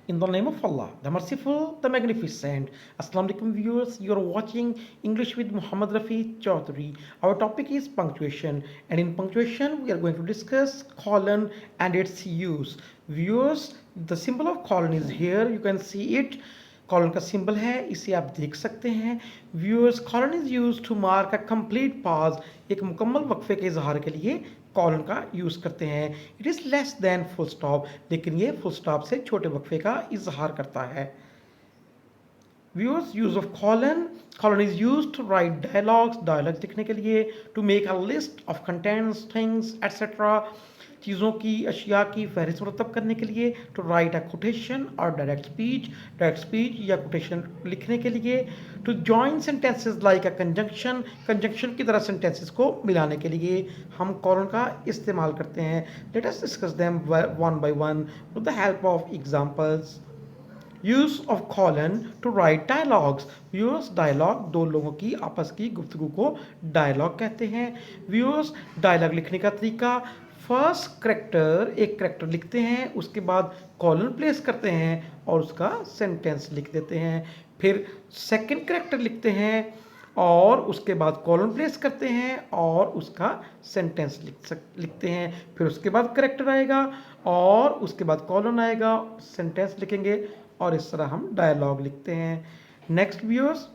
In the name of Allah, the Merciful, the Magnificent. Assalamu alaikum viewers, you are watching English with Muhammad Rafi Chaudhary. Our topic is punctuation, and in punctuation we are going to discuss colon and its use. Viewers, the symbol of colon is here, you can see it. Colon का symbol है, इसे आप देख सकते हैं. Viewers, colon is use to mark a complete pause. एक मुकम्मल वक्फे के इजहार के लिए कॉलन का यूज़ करते हैं. It is less than full stop, लेकिन ये फुल स्टॉप से छोटे वक्फे का इजहार करता है. Viewers, use of colon. Colon is use to write dialogues. Dialogues लिखने के लिए, to make a list of contents, things etcetera. चीज़ों की, अशिया की फहरिस्त मुरतब करने के लिए. टू राइट अ कोटेशन और डायरेक्ट स्पीच या कोटेशन लिखने के लिए. To join sentences like a conjunction. Conjunction की तरह सेंटेंसेस को मिलाने के लिए हम कॉलन का इस्तेमाल करते हैं. Let us discuss them one by one with the help of examples. Use of colon to write dialogues. Viewers, dialogue दो लोगों की आपस की गुफ्तगू को डायलॉग कहते हैं. व्यूअर्स, डायलॉग लिखने का तरीका, फर्स्ट करेक्टर, एक करेक्टर लिखते हैं, उसके बाद कॉलन प्लेस करते हैं और उसका सेंटेंस लिख देते हैं. फिर सेकंड करेक्टर लिखते हैं और उसके बाद कॉलन प्लेस करते हैं और उसका सेंटेंस लिखते हैं. फिर उसके बाद करेक्टर आएगा और उसके बाद कॉलन आएगा, सेंटेंस लिखेंगे और इस तरह हम डायलॉग लिखते हैं. Next viewers,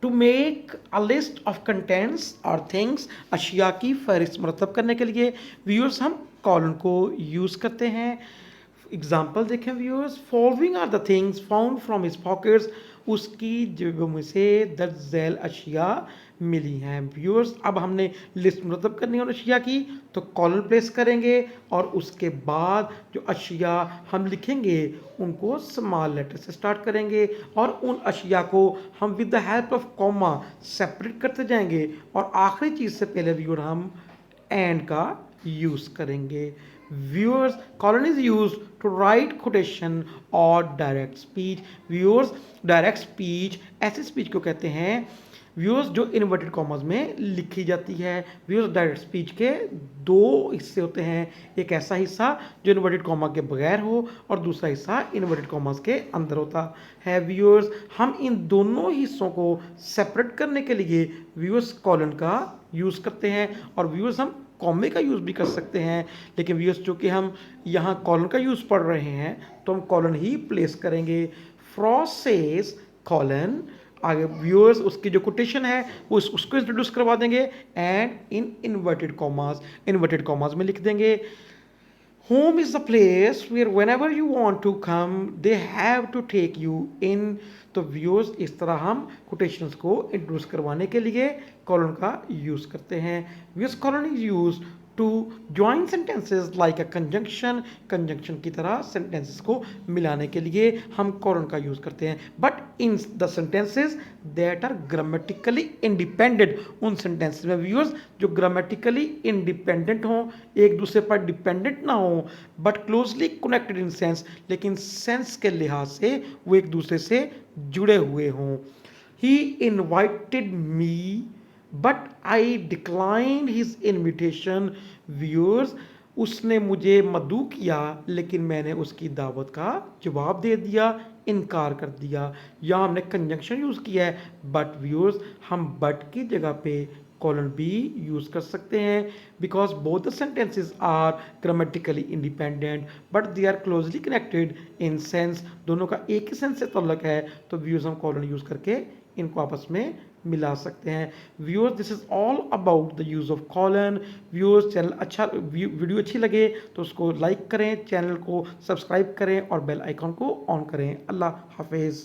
to make a list of contents और थिंग्स. अशिया की फहरिस्त मुरतब करने के लिए व्यूअर्स हम कॉलन को यूज़ करते हैं. एग्जाम्पल देखें viewers. Following are the things found from his pockets. उसकी जेबों में से दर्ज झैल अशिया मिली हैं. व्यूअर्स, अब हमने लिस्ट मुरतब करनी है उन अशिया की, तो कॉलन प्लेस करेंगे और उसके बाद जो अशिया हम लिखेंगे उनको स्मॉल लेटर से स्टार्ट करेंगे और उन अशिया को हम with the help of comma separate करते जाएंगे और आखिरी चीज़ से पहले व्यूअर हम एंड का यूज़ करेंगे. Viewers, colon is used to write quotation और direct speech. Viewers, direct speech ऐसी speech को कहते हैं व्यूअर्स जो इन्वर्टेड कॉमर्स में लिखी जाती है. व्यूअर्स, डायरेक्ट स्पीच के दो हिस्से होते हैं. एक ऐसा हिस्सा जो इन्वर्टेड कॉमा के बगैर हो और दूसरा हिस्सा इन्वर्टेड कॉमर्स के अंदर होता है. व्यूअर्स, हम इन दोनों हिस्सों को सेपरेट करने के लिए व्यूअर्स कॉलन का यूज़ करते हैं और व्यूअर्स हम कॉमे का यूज़ भी कर सकते हैं. लेकिन व्यूअर्स, चूँकि हम यहाँ कॉलन का यूज़ पढ़ रहे हैं तो हम कॉलन ही प्लेस करेंगे. Frost says colon. आगे व्यूअर्स उसकी जो कोटेशन है वो उसको इंट्रोड्यूस करवा देंगे एंड इन इन्वर्टेड कॉमास में लिख देंगे. Home is the place where whenever you want to come they have to take you in. तो व्यूअर्स, इस तरह हम कोटेशंस को इंट्रोड्यूस करवाने के लिए कॉलन का यूज़ करते हैं. Viewers, colon is use to join sentences like a conjunction की तरह सेंटेंसेस को मिलाने के लिए हम कॉलन का यूज़ करते हैं. But in the sentences that are grammatically independent. उन सेंटेंसेस में व्यूअर्स जो ग्रामेटिकली इंडिपेंडेंट हों, एक दूसरे पर डिपेंडेंट ना हो, but closely connected in sense, लेकिन सेंस के लिहाज से वो एक दूसरे से जुड़े हुए हों. ही invited me but I decline his invitation. Viewers, उसने मुझे मदऊ किया लेकिन मैंने उसकी दावत का जवाब दे दिया, इनकार कर दिया. यहाँ हमने कंजंक्शन यूज़ किया है, बट व्यूअर्स हम बट की जगह पे कॉलन भी यूज़ कर सकते हैं because both the sentences are grammatically independent but they are closely connected in sense. दोनों का एक ही सेंस से ताल्लुक है, तो व्यूअर्स हम कॉलन यूज़ करके इनको आपस में मिला सकते हैं. Viewers, this is all about the use of colon. Viewers, channel video अच्छी लगे तो उसको लाइक करें, चैनल को सब्सक्राइब करें और बेल आइकॉन को ऑन करें. अल्लाह हाफिज़.